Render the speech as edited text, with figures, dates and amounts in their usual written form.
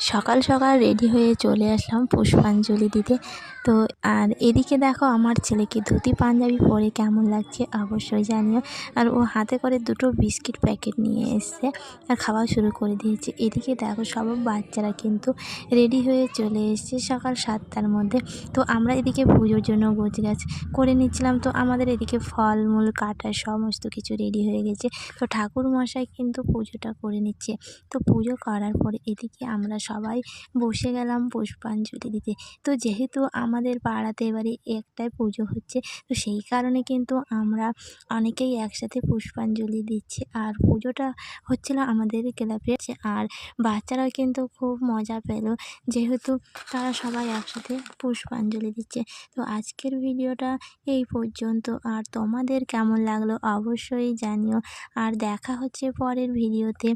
সকাল সকাল রেডি হয়ে চলে আসলাম পুষ্পাঞ্জলি দিতে। তো আর এদিকে দেখো আমার ছেলেকে ধুতি পাঞ্জাবি পরে কেমন লাগছে অবশ্যই জানিও। আর ও হাতে করে দুটো বিস্কিট প্যাকেট নিয়ে এসছে আর খাওয়া শুরু করে দিয়েছে। এদিকে দেখো সব বাচ্চারা কিন্তু রেডি হয়ে চলে এসছে সকাল 7টার মধ্যে। তো আমরা এদিকে পুজোর জন্য গোছগাছ করে নিচ্ছিলাম। তো আমাদের এদিকে ফলমূল কাটা সমস্ত কিছু রেডি হয়ে গেছে। তো ঠাকুর মশাই কিন্তু পুজোটা করে নিচ্ছে। তো পুজো করার পরে এদিকে আমরা সবাই বসে গেলাম পুষ্পাঞ্জলি দিতে। তো যেহেতু আমাদের পাড়াতে এবারে একটাই পুজো হচ্ছে, তো সেই কারণে কিন্তু আমরা অনেকেই একসাথে পুষ্পাঞ্জলি দিচ্ছি। আর পুজোটা হচ্ছিল আমাদের ক্লাবে। আর বাচ্চারাও কিন্তু খুব মজা পেল, যেহেতু তারা সবাই একসাথে পুষ্পাঞ্জলি দিচ্ছে। তো আজকের ভিডিওটা এই পর্যন্ত। আর তোমাদের কেমন লাগলো অবশ্যই জানিও। আর দেখা হচ্ছে পরের ভিডিওতে।